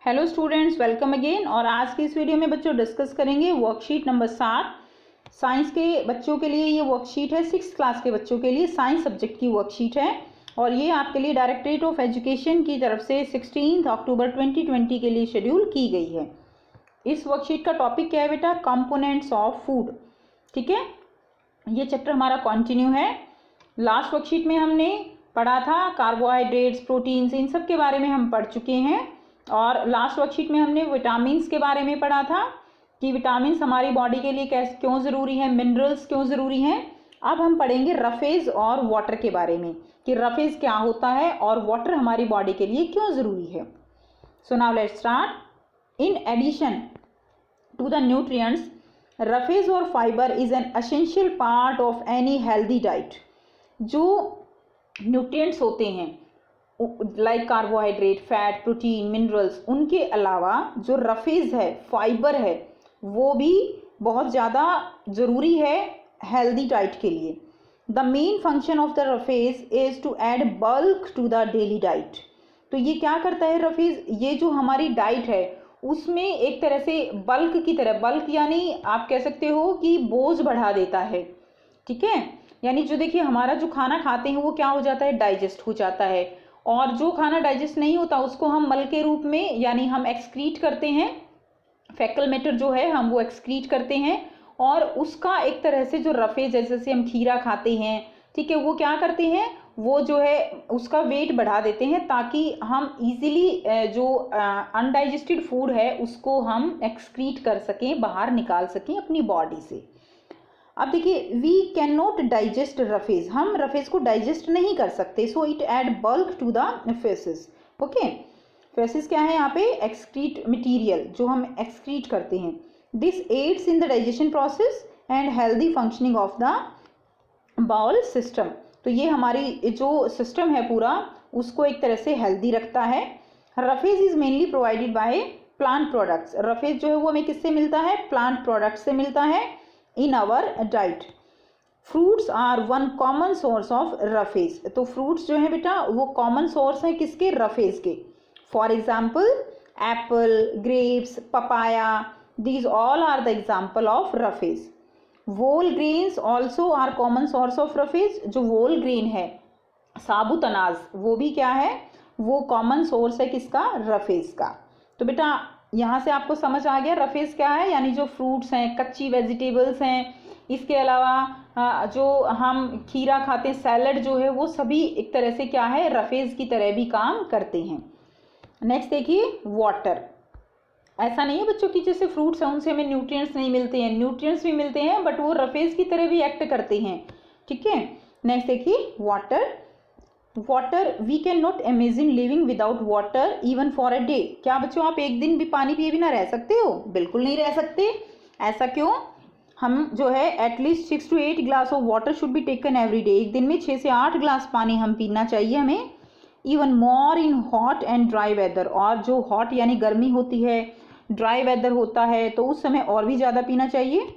Hello students, welcome again. और आज की इस वीडियो में बच्चों डिस्कस करेंगे वर्कशीट नंबर 7। साइंस के बच्चों के लिए ये वर्कशीट है, 6th क्लास के बच्चों के लिए साइंस सब्जेक्ट की वर्कशीट है। और ये आपके लिए डायरेक्टरेट ऑफ एजुकेशन की तरफ से 16 अक्टूबर 2020 के लिए शेड्यूल की गई है। इस वर्कशीट का टॉपिक क्या है बेटा? Components of food. ठीक है, ये चैप्टर हमारा कंटिन्यू है। लास्ट वर्कशीट में हमने पढ़ा था कार्बोहाइड्रेट्स, प्रोटीन्स, इन सब के बारे में हम पढ़ चुके हैं। और लास्ट वर्कशीट में हमने विटामिन्स के बारे में पढ़ा था कि विटामिन्स हमारी बॉडी के लिए कैसे क्यों ज़रूरी है, मिनरल्स क्यों ज़रूरी हैं। अब हम पढ़ेंगे रफेज और वाटर के बारे में कि रफेज क्या होता है और वाटर हमारी बॉडी के लिए क्यों ज़रूरी है। So now let's start. In addition to the nutrients, roughage और fibre is an essential part of any healthy diet. जो न्यूट्रिएंट्स होते हैं like carbohydrate, fat, protein, minerals, उनके अलावा जो रफेज है, फाइबर है, वो भी बहुत ज़्यादा ज़रूरी है हेल्दी डाइट के लिए। The main function of the roughage is to add bulk to the daily diet. तो ये क्या करता है रफेज? ये जो हमारी डाइट है उसमें एक तरह से बल्क की तरह, बल्क यानी आप कह सकते हो कि बोझ बढ़ा देता है। ठीक है, यानी जो देखिए हमारा जो खाना खाते हैं वो क्या हो जाता है, डाइजेस्ट हो जाता है। और जो खाना डाइजेस्ट नहीं होता उसको हम मल के रूप में यानी हम एक्सक्रीट करते हैं, फेकल मैटर जो है हम वो एक्सक्रीट करते हैं। और उसका एक तरह से जो रफेज, जैसे हम खीरा खाते हैं, ठीक है, वो क्या करते हैं, वो जो है उसका वेट बढ़ा देते हैं ताकि हम इजीली जो अनडाइजेस्टेड फूड है उसको हम एक्सक्रीट कर सकें, बाहर निकाल सकें अपनी बॉडी से। अब देखिए, we can not digest roughage, हम रफेज को डाइजेस्ट नहीं कर सकते। So it add bulk to the faeces. Okay, faeces क्या है यहाँ पे? एक्सक्रीट मटीरियल जो हम एक्सक्रीट करते हैं। This aids in the digestion process and healthy functioning of the bowel system. तो ये हमारी जो सिस्टम है पूरा उसको एक तरह से हेल्दी रखता है। Roughage is mainly provided by plant products. Roughage जो है वो हमें किससे मिलता है? प्लांट प्रोडक्ट से मिलता है in our diet. Fruits are one common source of roughage. तो फ्रूट्स जो है बेटा वो कॉमन सोर्स है किसके? रफेज के। For example apple, grapes, papaya, these all are the example of roughage. Whole grains also are common source of roughage. जो whole grain है, साबुत अनाज, वो भी क्या है? वो कॉमन सोर्स है किसका? रफेज का। तो बेटा यहाँ से आपको समझ आ गया रफेज क्या है, यानी जो फ्रूट्स हैं, कच्ची वेजिटेबल्स हैं, इसके अलावा जो हम खीरा खाते हैं, सैलड जो है, वो सभी एक तरह से क्या है? रफेज की तरह भी काम करते हैं। नेक्स्ट देखिए वाटर। ऐसा नहीं है बच्चों की जैसे फ्रूट्स हैं उनसे हमें न्यूट्रिएंट्स नहीं मिलते हैं, न्यूट्रिएंट्स भी मिलते हैं, बट वो रफेज की तरह भी एक्ट करते हैं। ठीक है, नेक्स्ट देखिए water. Water, we can not imagine living without water even for a day. क्या बच्चों आप एक दिन भी पानी पिए बिना रह सकते हो? बिल्कुल नहीं रह सकते। ऐसा क्यों? हम जो है at least 6 to 8 glass of water should be taken every day. एक दिन में 6 से 8 ग्लास पानी हम पीना चाहिए हमें। Even more in hot and dry weather. और जो हॉट यानी गर्मी होती है, ड्राई वेदर होता है, तो उस समय और भी ज़्यादा पीना चाहिए।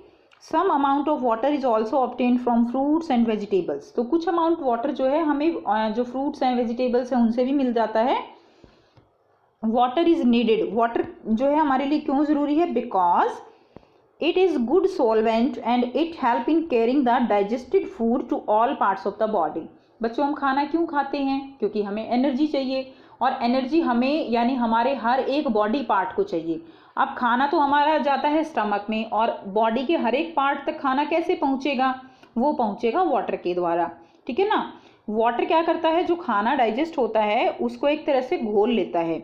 Some amount of water is also obtained from fruits and vegetables. तो कुछ अमाउंट वाटर जो है हमें जो फ्रूट्स हैं, वेजिटेबल्स हैं, उनसे भी मिल जाता है। Water is needed. वाटर जो है हमारे लिए क्यों ज़रूरी है? Because it is good solvent and it help in carrying the digested food to all parts of the body. बच्चों हम खाना क्यों खाते हैं? क्योंकि हमें एनर्जी चाहिए, और एनर्जी हमें यानी हमारे हर एक बॉडी पार्ट को चाहिए। अब खाना तो हमारा जाता है स्टमक में, और बॉडी के हर एक पार्ट तक खाना कैसे पहुंचेगा? वो पहुंचेगा वाटर के द्वारा। ठीक है ना। वाटर क्या करता है? जो खाना डाइजेस्ट होता है उसको एक तरह से घोल लेता है।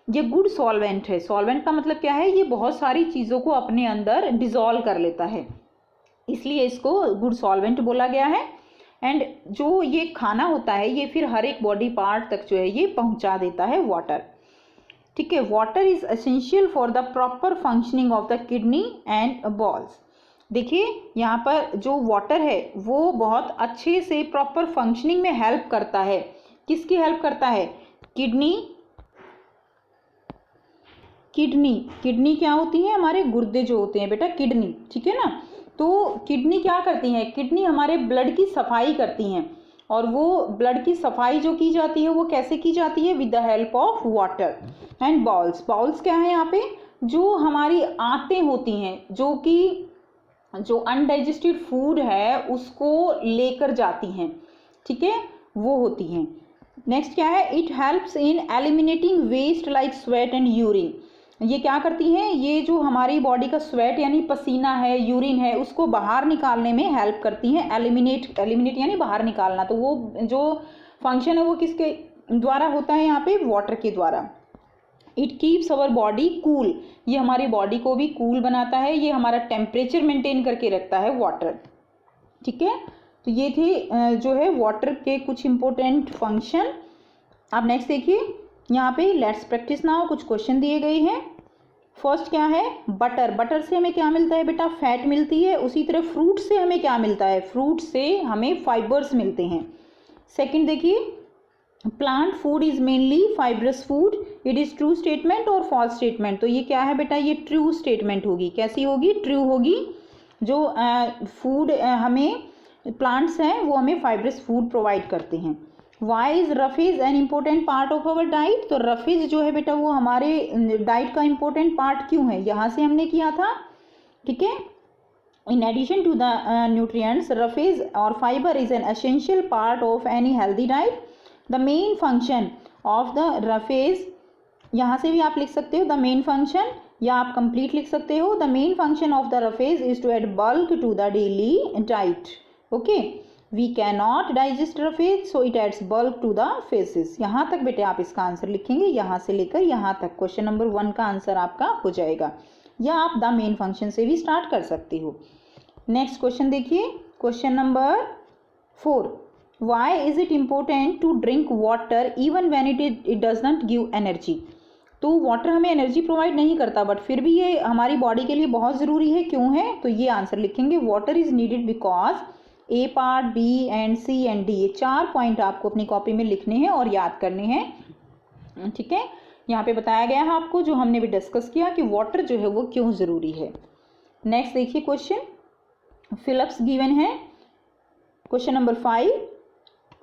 ये गुड सॉल्वेंट है। सॉल्वेंट का मतलब क्या है? ये बहुत सारी चीज़ों को अपने अंदर डिजॉल्व कर लेता है, इसलिए इसको गुड सॉल्वेंट बोला गया है। एंड जो ये खाना होता है ये फिर हर एक बॉडी पार्ट तक जो है ये पहुंचा देता है वाटर। ठीक है, water is essential for the proper functioning of the kidney and balls. देखिए यहाँ पर जो वाटर है वो बहुत अच्छे से प्रॉपर फंक्शनिंग में हेल्प करता है। किसकी हेल्प करता है? किडनी। किडनी क्या होती है? हमारे गुर्दे जो होते हैं बेटा, किडनी। ठीक है ना। तो किडनी क्या करती हैं? किडनी हमारे ब्लड की सफाई करती हैं। और वो ब्लड की सफाई जो की जाती है वो कैसे की जाती है? With the help of water. And bowls. Bowls क्या है यहाँ पे, जो हमारी आंतें होती हैं, जो कि जो अनडाइजेस्टेड फूड है उसको लेकर जाती हैं, ठीक है, वो होती हैं। नेक्स्ट क्या है, it helps in eliminating waste like sweat and urine. ये क्या करती हैं, ये जो हमारी बॉडी का स्वेट यानी पसीना है, यूरिन है, उसको बाहर निकालने में हेल्प करती हैं। एलिमिनेट यानी बाहर निकालना, तो वो जो फंक्शन है वो किसके द्वारा होता है यहाँ पे, वाटर के द्वारा। It keeps our body cool, ये हमारी बॉडी को भी कूल बनाता है, ये हमारा टेम्परेचर मेंटेन करके रखता है वाटर, ठीक है। तो ये थे जो है वाटर के कुछ इंपॉर्टेंट फंक्शन। अब नेक्स्ट देखिए यहाँ पे, लेट्स प्रैक्टिस नाउ, कुछ क्वेश्चन दिए गए हैं। फर्स्ट क्या है, बटर। बटर से हमें क्या मिलता है बेटा, फैट मिलती है। उसी तरह फ्रूट से हमें क्या मिलता है, फ्रूट से हमें फाइबर्स मिलते हैं। सेकंड देखिए, plant food is mainly fibrous food, it is true statement और फॉल्स स्टेटमेंट। तो ये क्या है बेटा, ये ट्रू स्टेटमेंट होगी। कैसी होगी, ट्रू होगी। जो फूड हमें प्लांट्स हैं वो हमें फाइब्रस फूड प्रोवाइड करते हैं। Why is roughage an important part of our diet. तो रफेज जो है बेटा वो हमारे डाइट का इम्पोर्टेंट पार्ट क्यों है, यहाँ से हमने किया था, ठीक है। In addition to the nutrients, roughage or fiber is an essential part of any healthy diet. The main function of the roughage, यहाँ से भी आप लिख सकते हो the main function, या आप complete लिख सकते हो the main function of the roughage is to add bulk to the daily diet. Okay, we cannot digest roughage, so it adds bulk to the feces. यहाँ तक बेटे आप इसका आंसर लिखेंगे, यहाँ से लेकर यहाँ तक क्वेश्चन नंबर 1 का आंसर आपका हो जाएगा, या आप द मेन फंक्शन से भी स्टार्ट कर सकते हो। नेक्स्ट क्वेश्चन देखिए, question number 4, why is it important to drink water even when it does not give energy. तो वाटर हमें एनर्जी प्रोवाइड नहीं करता, बट फिर भी ये हमारी बॉडी के लिए बहुत ज़रूरी है। क्यों है, तो ये आंसर लिखेंगे, water is needed because A part, B and C and D, ये 4 पॉइंट आपको अपनी कॉपी में लिखने हैं और याद करने हैं, ठीक है। यहाँ पे बताया गया है आपको, जो हमने भी डिस्कस किया कि वाटर जो है वो क्यों ज़रूरी है। नेक्स्ट देखिए क्वेश्चन, फिलअप्स गिवन है। क्वेश्चन नंबर 5,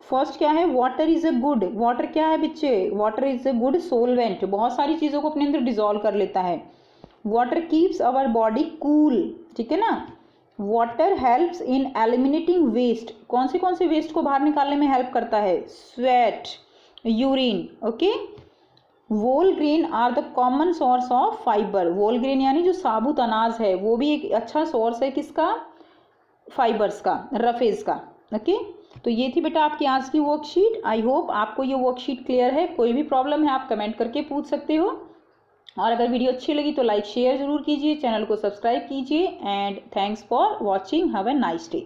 फर्स्ट क्या है, water is a good. Water क्या है बच्चे, water is a good solvent, बहुत सारी चीज़ों को अपने अंदर डिजोल्व कर लेता है। Water keeps our body cool, ठीक है ना। Water helps in eliminating waste, कौन से वेस्ट को बाहर निकालने में हेल्प करता है, sweat, urine, okay. Whole grain are the common source of fibre. Whole grain यानी जो साबुत अनाज है वो भी एक अच्छा सोर्स है किसका, फाइबर्स का, रफेज का, ओके। तो ये थी बेटा आपकी आज की वर्कशीट। आई होप आपको ये वर्कशीट क्लियर है। कोई भी प्रॉब्लम है आप कमेंट करके पूछ सकते हो, और अगर वीडियो अच्छी लगी तो लाइक शेयर ज़रूर कीजिए, चैनल को सब्सक्राइब कीजिए, and thanks for watching, have a nice day.